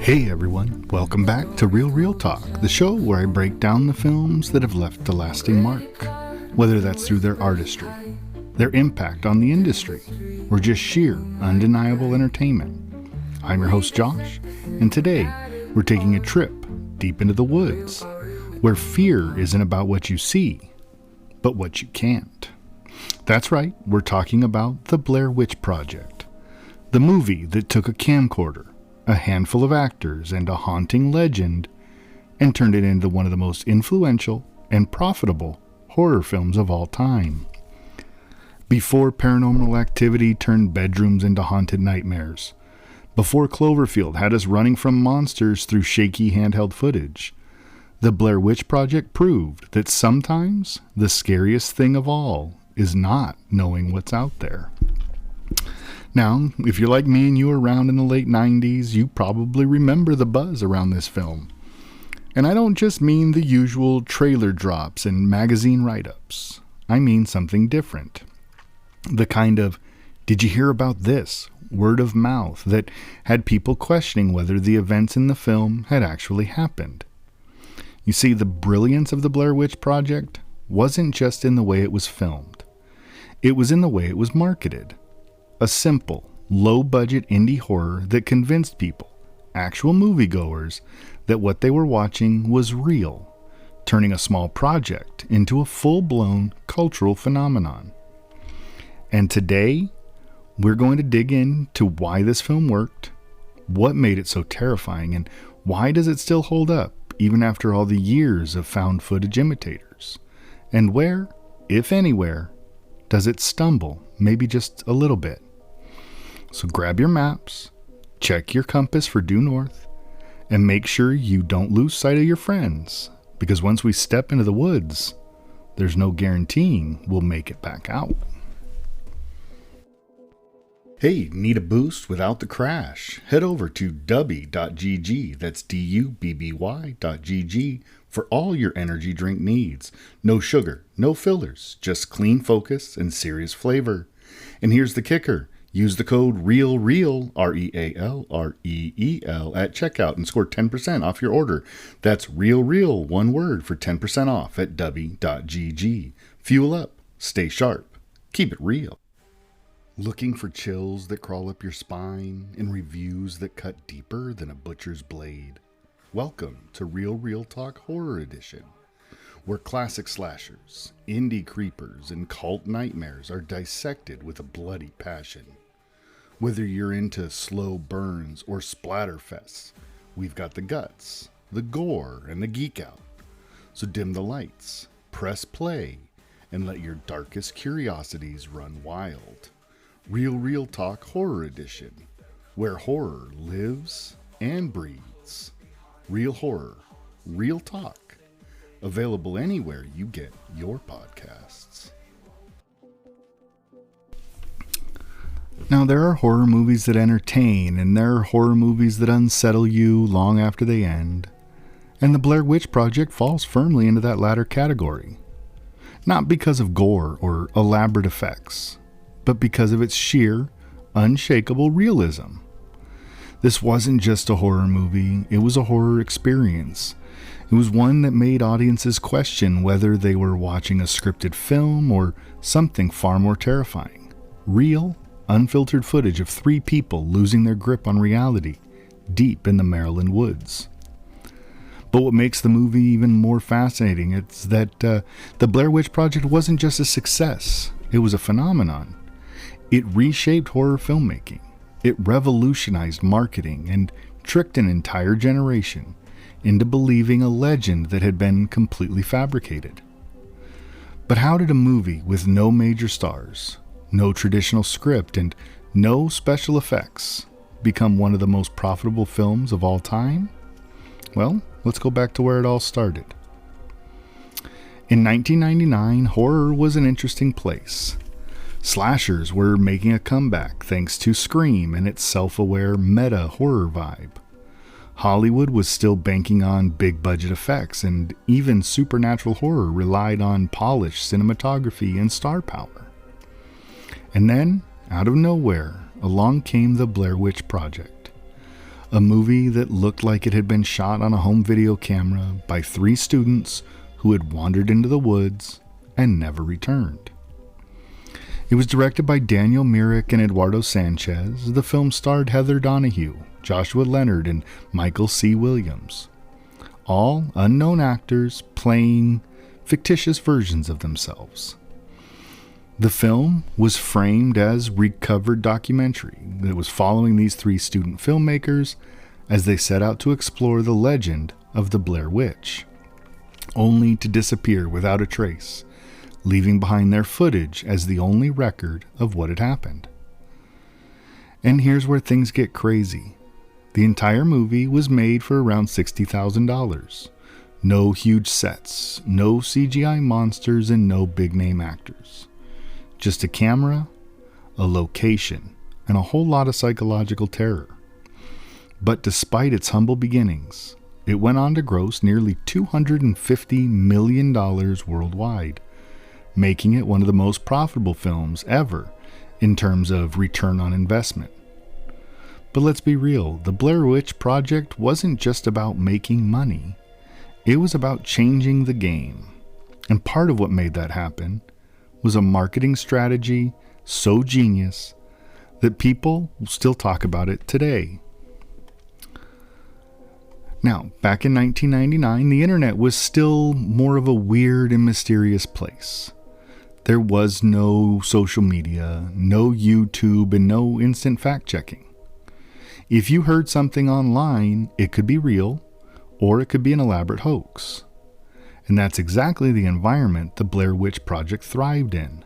Hey everyone, welcome back to Real Talk, the show where I break down the films that have left a lasting mark, whether that's through their artistry, their impact on the industry, or just sheer, undeniable entertainment. I'm your host Josh, and today we're taking a trip deep into the woods, where fear isn't about what you see, but what you can't. That's right, we're talking about the Blair Witch Project, the movie that took a camcorder, a handful of actors, and a haunting legend, and turned it into one of the most influential and profitable horror films of all time. Before Paranormal Activity turned bedrooms into haunted nightmares, before Cloverfield had us running from monsters through shaky handheld footage, the Blair Witch Project proved that sometimes the scariest thing of all is not knowing what's out there. Now, if you're like me and you were around in the late 90s, you probably remember the buzz around this film. And I don't just mean the usual trailer drops and magazine write-ups. I mean something different. The kind of, did you hear about this? Word of mouth that had people questioning whether the events in the film had actually happened. You see, the brilliance of the Blair Witch Project wasn't just in the way it was filmed. It was in the way it was marketed. A simple, low-budget indie horror that convinced people, actual moviegoers, that what they were watching was real, turning a small project into a full-blown cultural phenomenon. And today, we're going to dig into why this film worked, what made it so terrifying, and why does it still hold up, even after all the years of found footage imitators, and where, if anywhere, does it stumble, maybe just a little bit. So grab your maps, check your compass for due north, and make sure you don't lose sight of your friends, because once we step into the woods, there's no guaranteeing we'll make it back out. Hey, need a boost without the crash? Head over to dubby.gg, that's dubby.gg, for all your energy drink needs. No sugar, no fillers, just clean focus and serious flavor. And here's the kicker. Use the code REALREAL, REALREEL, at checkout and score 10% off your order. That's REALREAL, one word, for 10% off at dubby.gg. Fuel up, stay sharp, keep it real. Looking for chills that crawl up your spine and reviews that cut deeper than a butcher's blade? Welcome to Real Talk Horror Edition, where classic slashers, indie creepers, and cult nightmares are dissected with a bloody passion. Whether you're into slow burns or splatterfests, we've got the guts, the gore, and the geek out. So dim the lights, press play, and let your darkest curiosities run wild. Real Talk Horror Edition, where horror lives and breathes. Real horror, real talk. Available anywhere you get your podcasts. Now, there are horror movies that entertain, and there are horror movies that unsettle you long after they end. And the Blair Witch Project falls firmly into that latter category. Not because of gore or elaborate effects, but because of its sheer, unshakable realism. This wasn't just a horror movie, it was a horror experience. It was one that made audiences question whether they were watching a scripted film or something far more terrifying. Real, unfiltered footage of three people losing their grip on reality deep in the Maryland woods. But what makes the movie even more fascinating is that the Blair Witch Project wasn't just a success, it was a phenomenon. It reshaped horror filmmaking. It revolutionized marketing and tricked an entire generation into believing a legend that had been completely fabricated. But how did a movie with no major stars, no traditional script, and no special effects become one of the most profitable films of all time? Well, let's go back to where it all started. In 1999, horror was an interesting place. Slashers were making a comeback thanks to Scream and its self-aware meta horror vibe. Hollywood was still banking on big-budget effects, and even supernatural horror relied on polished cinematography and star power. And then, out of nowhere, along came the Blair Witch Project, A movie that looked like it had been shot on a home video camera by 3 students who had wandered into the woods and never returned. It was directed by Daniel Myrick and Eduardo Sanchez. The film starred Heather Donahue, Joshua Leonard, and Michael C. Williams. All unknown actors playing fictitious versions of themselves. The film was framed as recovered documentary that was following these 3 student filmmakers as they set out to explore the legend of the Blair Witch, only to disappear without a trace, leaving behind their footage as the only record of what had happened. And here's where things get crazy. The entire movie was made for around $60,000. No huge sets, no CGI monsters, and no big-name actors. Just a camera, a location, and a whole lot of psychological terror. But despite its humble beginnings, it went on to gross nearly $250 million worldwide, making it one of the most profitable films ever in terms of return on investment. But let's be real, the Blair Witch Project wasn't just about making money. It was about changing the game. And part of what made that happen was a marketing strategy so genius that people still talk about it today. Now, back in 1999, the internet was still more of a weird and mysterious place. There was no social media, no YouTube, and no instant fact-checking. If you heard something online, it could be real, or it could be an elaborate hoax. And that's exactly the environment the Blair Witch Project thrived in.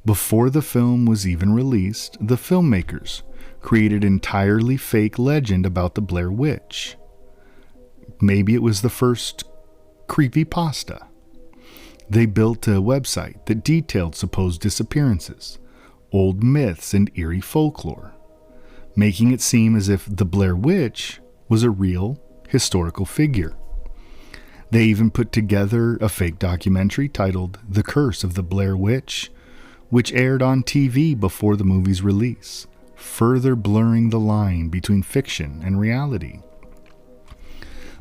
Before the film was even released, the filmmakers created an entirely fake legend about the Blair Witch. Maybe it was the first creepypasta. They built a website that detailed supposed disappearances, old myths, and eerie folklore, making it seem as if the Blair Witch was a real historical figure. They even put together a fake documentary titled The Curse of the Blair Witch, which aired on TV before the movie's release, further blurring the line between fiction and reality.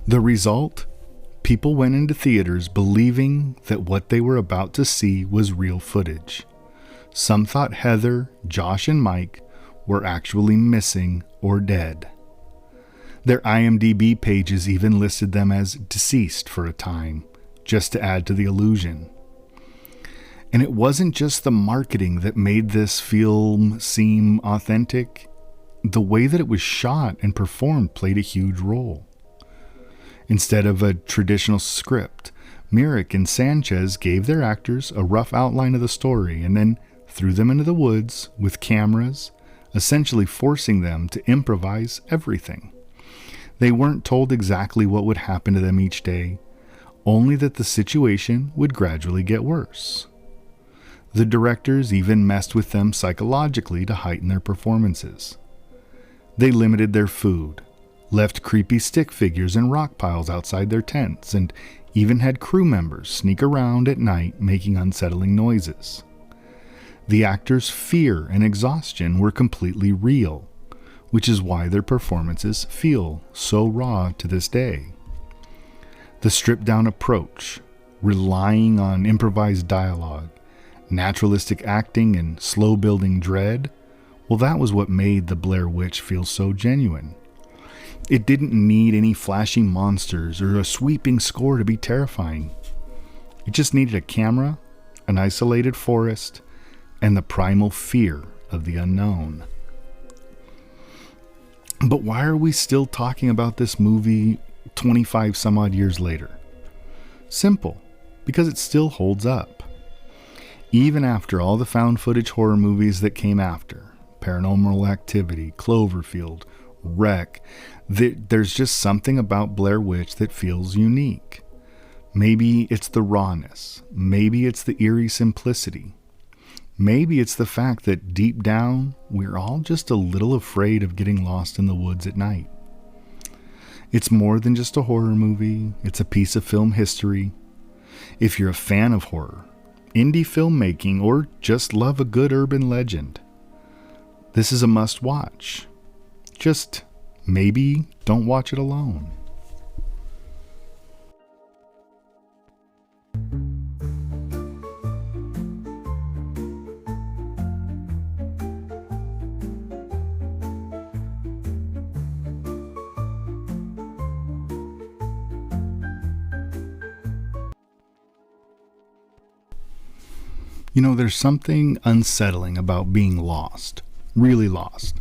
The result? People went into theaters believing that what they were about to see was real footage. Some thought Heather, Josh, and Mike were actually missing or dead. Their IMDb pages even listed them as deceased for a time, just to add to the illusion. And it wasn't just the marketing that made this film seem authentic. The way that it was shot and performed played a huge role. Instead of a traditional script, Myrick and Sanchez gave their actors a rough outline of the story and then threw them into the woods with cameras, essentially forcing them to improvise everything. They weren't told exactly what would happen to them each day, only that the situation would gradually get worse. The directors even messed with them psychologically to heighten their performances. They limited their food, left creepy stick figures and rock piles outside their tents, and even had crew members sneak around at night making unsettling noises. The actors' fear and exhaustion were completely real, which is why their performances feel so raw to this day. The stripped-down approach, relying on improvised dialogue, naturalistic acting, and slow-building dread, well, that was what made the Blair Witch feel so genuine. It didn't need any flashy monsters or a sweeping score to be terrifying. It just needed a camera, an isolated forest, and the primal fear of the unknown. But why are we still talking about this movie 25 some odd years later? Simple, because it still holds up. Even after all the found footage horror movies that came after, Paranormal Activity, Cloverfield, Wreck, there's just something about Blair Witch that feels unique. Maybe it's the rawness, maybe it's the eerie simplicity. Maybe it's the fact that deep down, we're all just a little afraid of getting lost in the woods at night. It's more than just a horror movie, it's a piece of film history. If you're a fan of horror, indie filmmaking, or just love a good urban legend, this is a must-watch. Just maybe don't watch it alone. You know, there's something unsettling about being lost, really lost.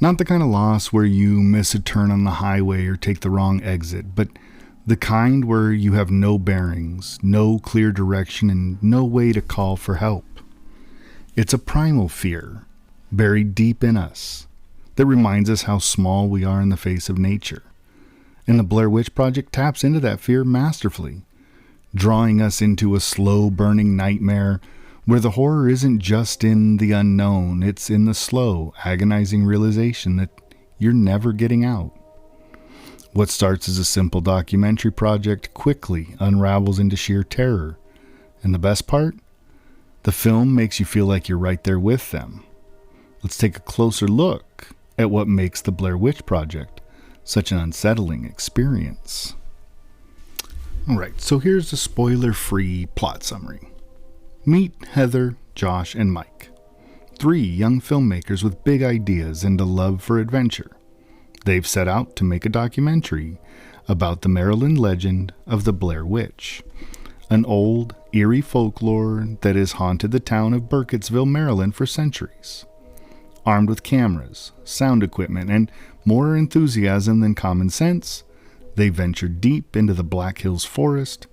Not the kind of loss where you miss a turn on the highway or take the wrong exit, but the kind where you have no bearings, no clear direction, and no way to call for help. It's a primal fear, buried deep in us, that reminds us how small we are in the face of nature. And the Blair Witch Project taps into that fear masterfully, drawing us into a slow-burning nightmare where the horror isn't just in the unknown, it's in the slow, agonizing realization that you're never getting out. What starts as a simple documentary project quickly unravels into sheer terror. And the best part? The film makes you feel like you're right there with them. Let's take a closer look at what makes the Blair Witch Project such an unsettling experience. Alright, so here's a spoiler-free plot summary. Meet Heather, Josh, and Mike. 3 young filmmakers with big ideas and a love for adventure. They've set out to make a documentary about the Maryland legend of the Blair Witch, an old, eerie folklore that has haunted the town of Burkittsville, Maryland for centuries. Armed with cameras, sound equipment, and more enthusiasm than common sense, they ventured deep into the Black Hills forest,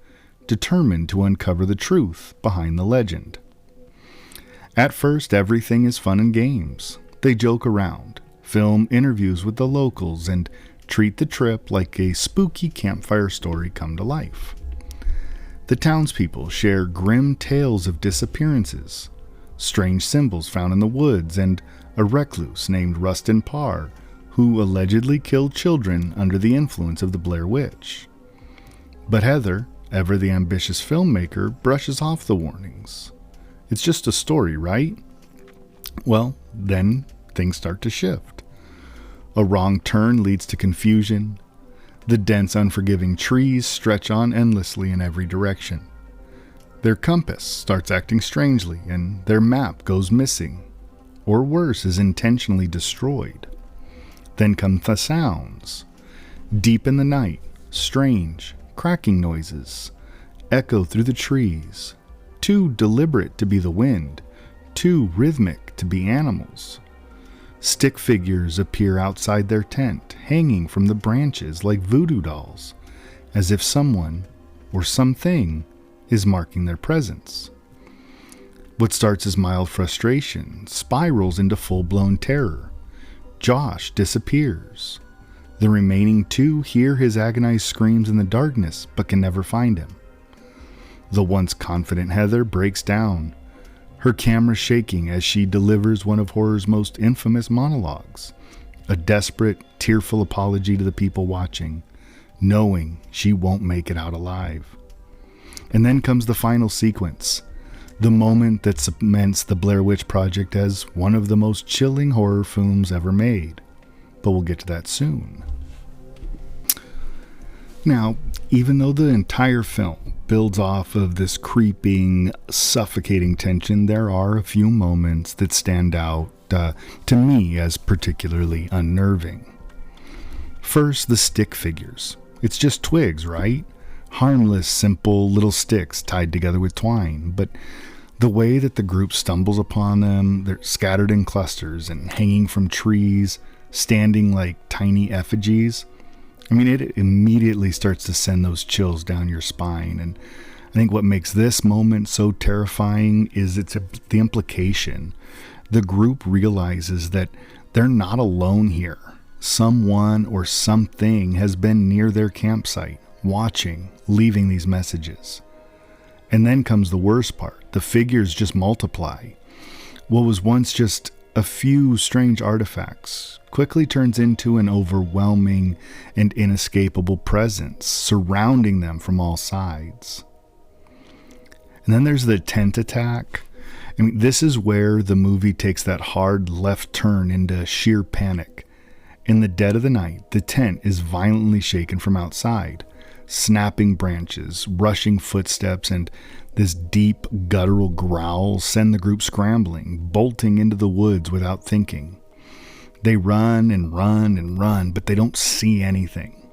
determined to uncover the truth behind the legend. At first, everything is fun and games. They joke around, film interviews with the locals, and treat the trip like a spooky campfire story come to life. The townspeople share grim tales of disappearances, strange symbols found in the woods, and a recluse named Rustin Parr, who allegedly killed children under the influence of the Blair Witch. But Heather, ever the ambitious filmmaker, brushes off the warnings. It's just a story, right? Well, then things start to shift. A wrong turn leads to confusion. The dense, unforgiving trees stretch on endlessly in every direction. Their compass starts acting strangely, and their map goes missing, or worse, is intentionally destroyed. Then come the sounds. Deep in the night, strange, cracking noises echo through the trees, too deliberate to be the wind, too rhythmic to be animals. Stick figures appear outside their tent, hanging from the branches like voodoo dolls, as if someone or something is marking their presence. What starts as mild frustration spirals into full-blown terror. Josh disappears. The remaining 2 hear his agonized screams in the darkness, but can never find him. The once confident Heather breaks down, her camera shaking as she delivers one of horror's most infamous monologues, a desperate, tearful apology to the people watching, knowing she won't make it out alive. And then comes the final sequence, the moment that cements the Blair Witch Project as one of the most chilling horror films ever made. But we'll get to that soon. Now, even though the entire film builds off of this creeping, suffocating tension, there are a few moments that stand out to me as particularly unnerving. First, the stick figures. It's just twigs, right? Harmless, simple little sticks tied together with twine, but the way that the group stumbles upon them, they're scattered in clusters and hanging from trees, standing like tiny effigies. I mean, it immediately starts to send those chills down your spine. And I think what makes this moment so terrifying is the implication. The group realizes that they're not alone here. Someone or something has been near their campsite, watching, leaving these messages. And then comes the worst part. The figures just multiply. What was once just a few strange artifacts quickly turns into an overwhelming and inescapable presence surrounding them from all sides. And then there's the tent attack. I mean, this is where the movie takes that hard left turn into sheer panic. In the dead of the night, the tent is violently shaken from outside. Snapping branches, rushing footsteps, and this deep guttural growl send the group scrambling, bolting into the woods without thinking. They run and run and run, but they don't see anything.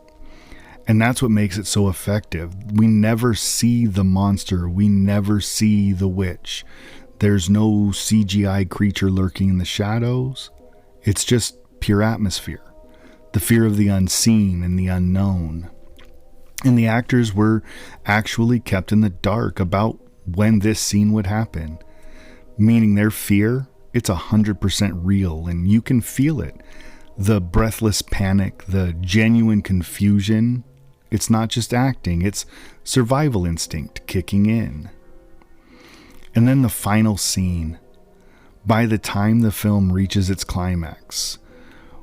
And that's what makes it so effective. We never see the monster. We never see the witch. There's no CGI creature lurking in the shadows. It's just pure atmosphere. The fear of the unseen and the unknown. And the actors were actually kept in the dark about when this scene would happen. Meaning their fear, it's 100% real and you can feel it. The breathless panic, the genuine confusion, it's not just acting, it's survival instinct kicking in. And then the final scene. By the time the film reaches its climax,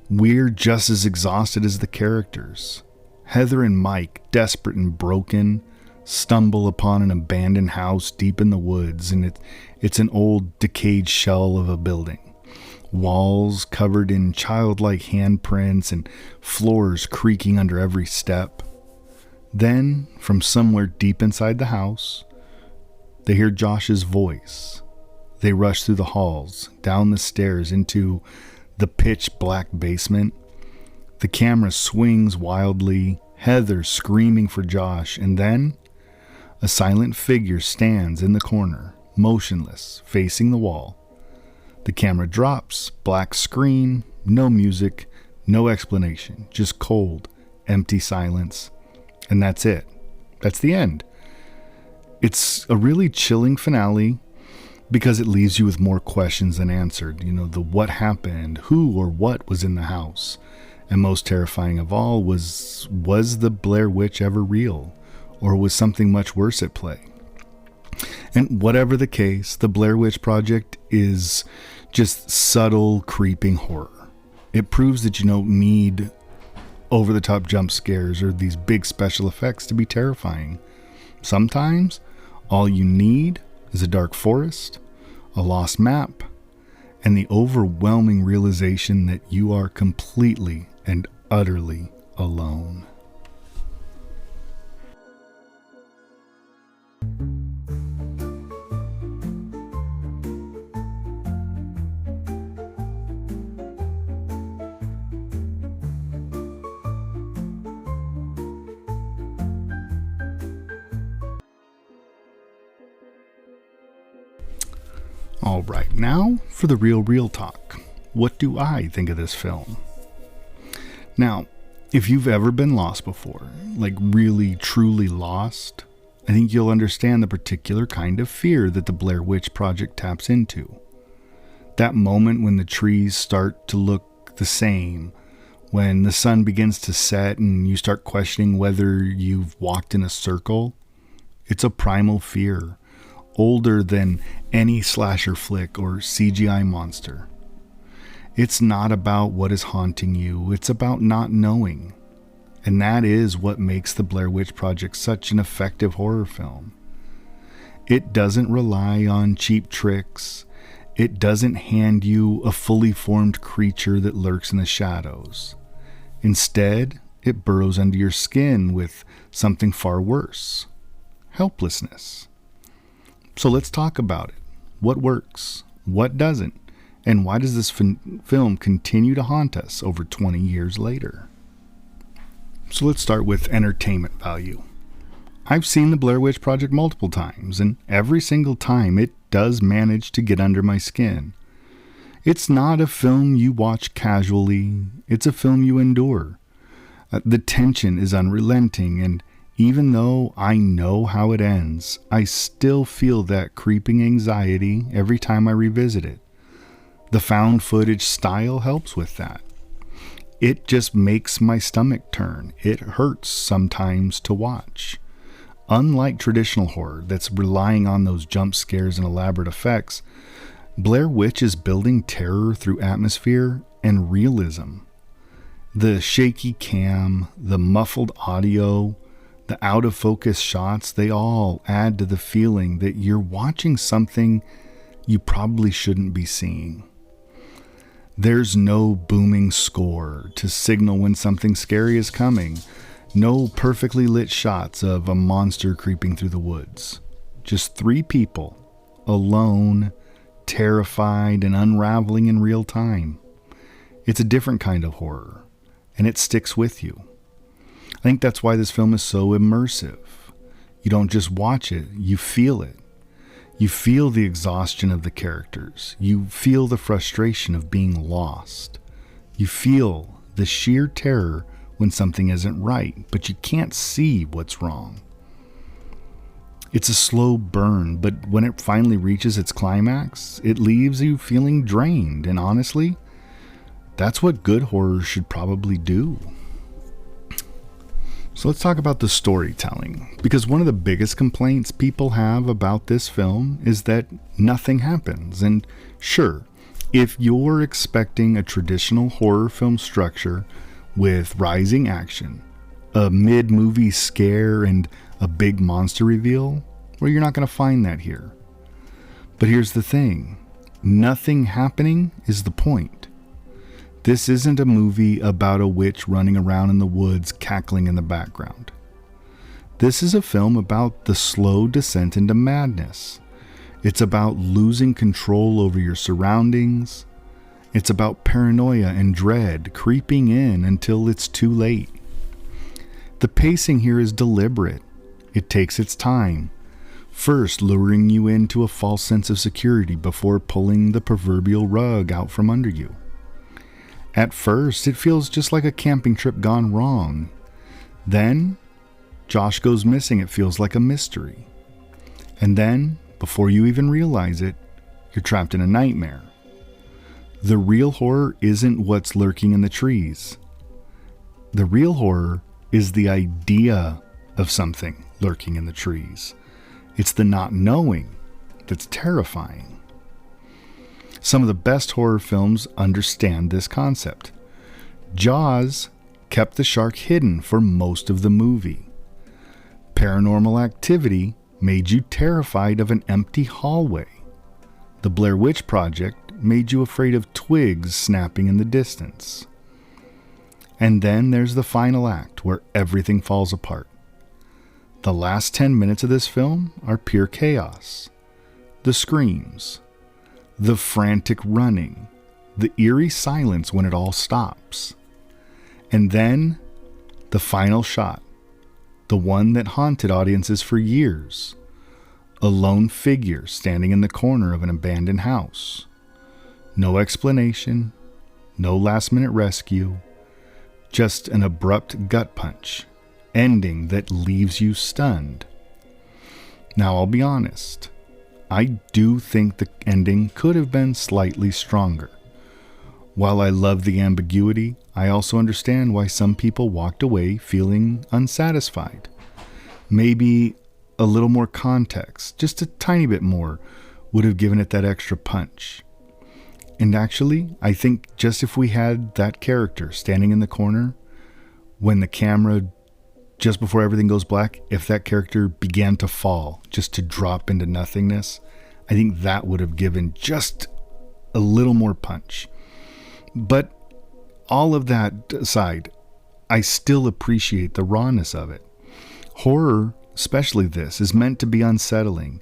we're just as exhausted as the characters. Heather and Mike, desperate and broken, stumble upon an abandoned house deep in the woods, and it's an old, decayed shell of a building. Walls covered in childlike handprints and floors creaking under every step. Then, from somewhere deep inside the house, they hear Josh's voice. They rush through the halls, down the stairs, into the pitch black basement. The camera swings wildly, Heather screaming for Josh, and then a silent figure stands in the corner, motionless, facing the wall. The camera drops, black screen, no music, no explanation, just cold, empty silence. And that's it. That's the end. It's a really chilling finale because it leaves you with more questions than answered. The what happened, who or what was in the house. And most terrifying of all was the Blair Witch ever real? Or was something much worse at play? And whatever the case, the Blair Witch Project is just subtle, creeping horror. It proves that you don't need over-the-top jump scares or these big special effects to be terrifying. Sometimes, all you need is a dark forest, a lost map, and the overwhelming realization that you are completely and utterly alone. All right, now for the real talk. What do I think of this film? Now, if you've ever been lost before, like really, truly lost, I think you'll understand the particular kind of fear that the Blair Witch Project taps into. That moment when the trees start to look the same, when the sun begins to set and you start questioning whether you've walked in a circle, it's a primal fear, older than any slasher flick or CGI monster. It's not about what is haunting you, it's about not knowing. And that is what makes the Blair Witch Project such an effective horror film. It doesn't rely on cheap tricks. It doesn't hand you a fully formed creature that lurks in the shadows. Instead, it burrows under your skin with something far worse: helplessness. So let's talk about it. What works? What doesn't? And why does this film continue to haunt us over 20 years later? So let's start with entertainment value. I've seen the Blair Witch Project multiple times, and every single time it does manage to get under my skin. It's not a film you watch casually, it's a film you endure. The tension is unrelenting, and even though I know how it ends, I still feel that creeping anxiety every time I revisit it. The found footage style helps with that. It just makes my stomach turn. It hurts sometimes to watch. Unlike traditional horror that's relying on those jump scares and elaborate effects, Blair Witch is building terror through atmosphere and realism. The shaky cam, the muffled audio, the out-of-focus shots, they all add to the feeling that you're watching something you probably shouldn't be seeing. There's no booming score to signal when something scary is coming. No perfectly lit shots of a monster creeping through the woods. Just 3 people, alone, terrified, and unraveling in real time. It's a different kind of horror, and it sticks with you. I think that's why this film is so immersive. You don't just watch it, you feel it. You feel the exhaustion of the characters. You feel the frustration of being lost. You feel the sheer terror when something isn't right, but you can't see what's wrong. It's a slow burn, but when it finally reaches its climax, it leaves you feeling drained, and honestly, that's what good horror should probably do. So let's talk about the storytelling, because one of the biggest complaints people have about this film is that nothing happens. And sure, if you're expecting a traditional horror film structure with rising action, a mid-movie scare, and a big monster reveal, well, you're not going to find that here. But here's the thing, nothing happening is the point. This isn't a movie about a witch running around in the woods cackling in the background. This is a film about the slow descent into madness. It's about losing control over your surroundings. It's about paranoia and dread creeping in until it's too late. The pacing here is deliberate. It takes its time, first luring you into a false sense of security before pulling the proverbial rug out from under you. At first, it feels just like a camping trip gone wrong. Then, Josh goes missing. It feels like a mystery. And then, before you even realize it, you're trapped in a nightmare. The real horror isn't what's lurking in the trees. The real horror is the idea of something lurking in the trees. It's the not knowing that's terrifying. Some of the best horror films understand this concept. Jaws kept the shark hidden for most of the movie. Paranormal Activity made you terrified of an empty hallway. The Blair Witch Project made you afraid of twigs snapping in the distance. And then there's the final act where everything falls apart. The last 10 minutes of this film are pure chaos. The screams, the frantic running, the eerie silence when it all stops. And then, the final shot, the one that haunted audiences for years. A lone figure standing in the corner of an abandoned house. No explanation, no last-minute rescue, just an abrupt gut punch, ending that leaves you stunned. Now, I'll be honest. I do think the ending could have been slightly stronger. While I love the ambiguity, I also understand why some people walked away feeling unsatisfied. Maybe a little more context, just a tiny bit more, would have given it that extra punch. And actually, I think just if we had that character standing in the corner, when the camera, just before everything goes black, if that character began to fall, just to drop into nothingness, I think that would have given just a little more punch. But all of that aside, I still appreciate the rawness of it. Horror, especially this, is meant to be unsettling,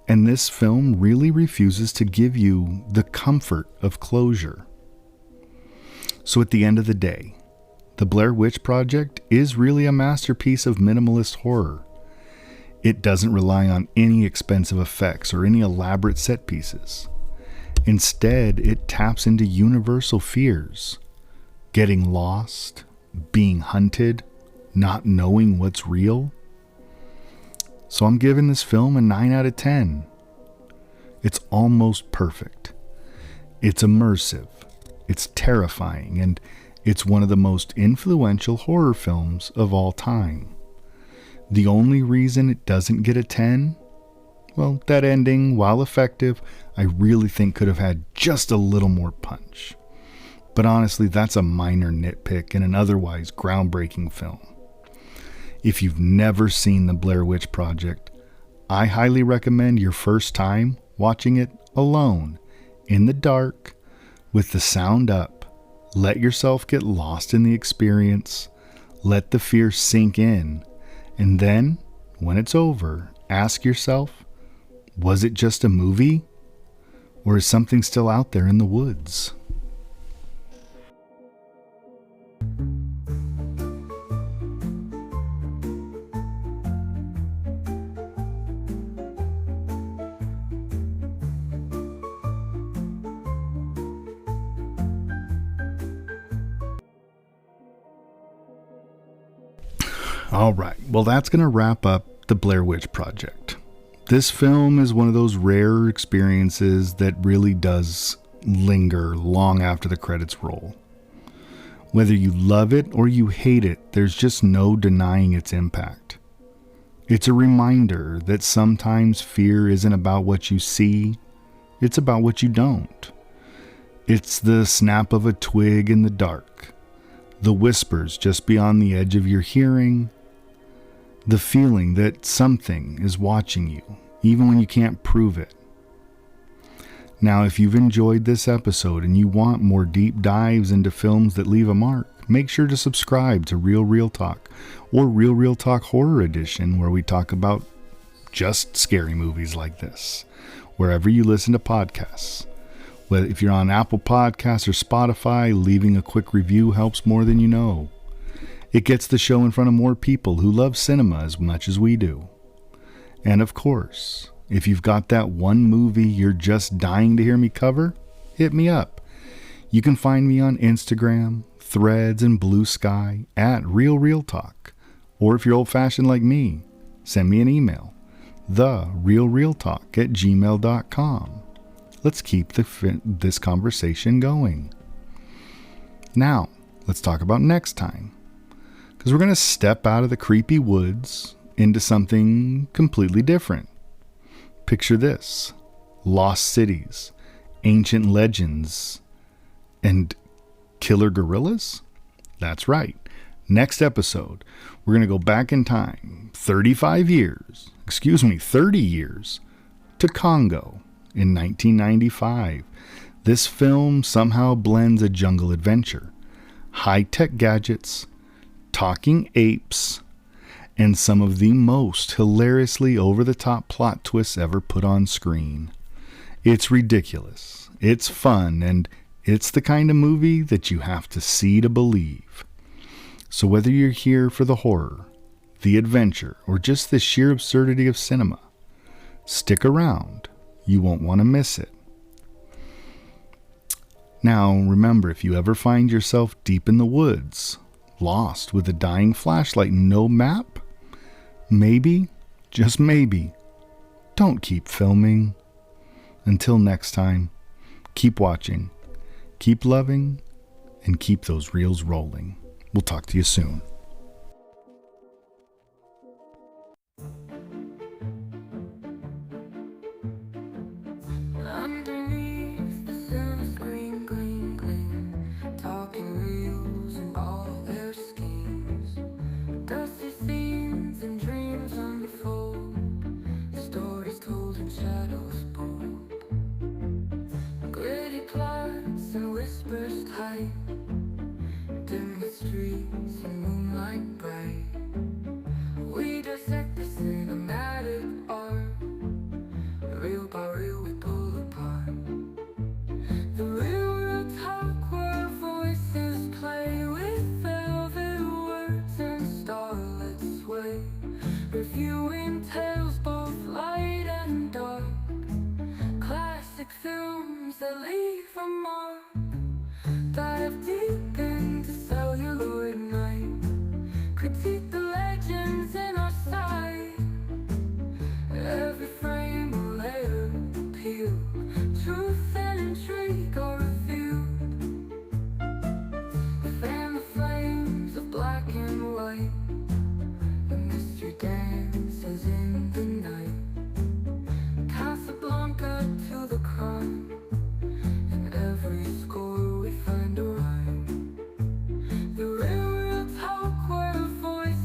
and this film really refuses to give you the comfort of closure. So at the end of the day, The Blair Witch Project is really a masterpiece of minimalist horror. It doesn't rely on any expensive effects or any elaborate set pieces. Instead, it taps into universal fears. Getting lost, being hunted, not knowing what's real. So I'm giving this film a 9 out of 10. It's almost perfect. It's immersive. It's terrifying, and it's one of the most influential horror films of all time. The only reason it doesn't get a 10? Well, that ending, while effective, I really think could have had just a little more punch. But honestly, that's a minor nitpick in an otherwise groundbreaking film. If you've never seen The Blair Witch Project, I highly recommend your first time watching it alone, in the dark, With the sound up, let yourself get lost in the experience, let the fear sink in, and then, when it's over, ask yourself, was it just a movie? Or is something still out there in the woods? All right, well, that's going to wrap up the Blair Witch Project. This film is one of those rare experiences that really does linger long after the credits roll. Whether you love it or you hate it, there's just no denying its impact. It's a reminder that sometimes fear isn't about what you see, it's about what you don't. It's the snap of a twig in the dark, the whispers just beyond the edge of your hearing, the feeling that something is watching you, even when you can't prove it. Now, if you've enjoyed this episode and you want more deep dives into films that leave a mark, make sure to subscribe to Real Talk or Real Talk Horror Edition, where we talk about just scary movies like this, wherever you listen to podcasts. Whether if you're on Apple Podcasts or Spotify, leaving a quick review helps more than you know. It gets the show in front of more people who love cinema as much as we do. And of course, if you've got that one movie you're just dying to hear me cover, hit me up. You can find me on Instagram, Threads, and Blue Sky at Real Talk. Or if you're old-fashioned like me, send me an email, therealrealtalk@gmail.com. Let's keep this conversation going. Now, let's talk about next time. Because we're going to step out of the creepy woods into something completely different. Picture this: lost cities, ancient legends, and killer gorillas? That's right. Next episode, we're going to go back in time 30 years, to Congo in 1995. This film somehow blends a jungle adventure, high-tech gadgets, talking apes, and some of the most hilariously over-the-top plot twists ever put on screen. It's ridiculous, it's fun, and it's the kind of movie that you have to see to believe. So whether you're here for the horror, the adventure, or just the sheer absurdity of cinema, stick around. You won't want to miss it. Now, remember, if you ever find yourself deep in the woods, lost with a dying flashlight and no map, maybe, just maybe, don't keep filming. Until next time, keep watching, keep loving, and keep those reels rolling. We'll talk to you soon. Underneath the silver screen, gleam, gleam, talking reels and all their schemes. Dusty scenes and dreams unfold, stories told in shadows bold. Gritty plots and whispers tight, dim the streets in moonlight bright. We dissect the cinematic art, reel by reel we pull apart. The real talk where voices play with velvet words and starlit sway, reviewing tales both light and dark, classic films that leave a mark. Dive deep into celluloid night, critique the legends in our sight. Every frame a layer appeal, truth and intrigue are revealed. Fan the flames of black and white, the mystery dances in the night. Casablanca to the crime, in every score we find a rhyme. The real talk where voices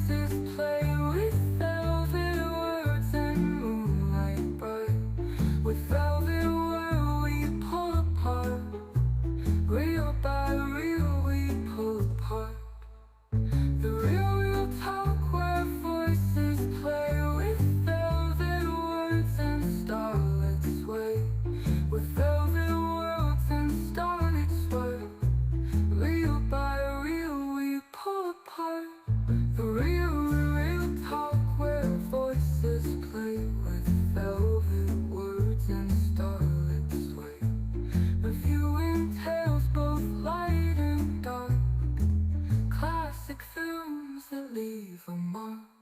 leave a mark.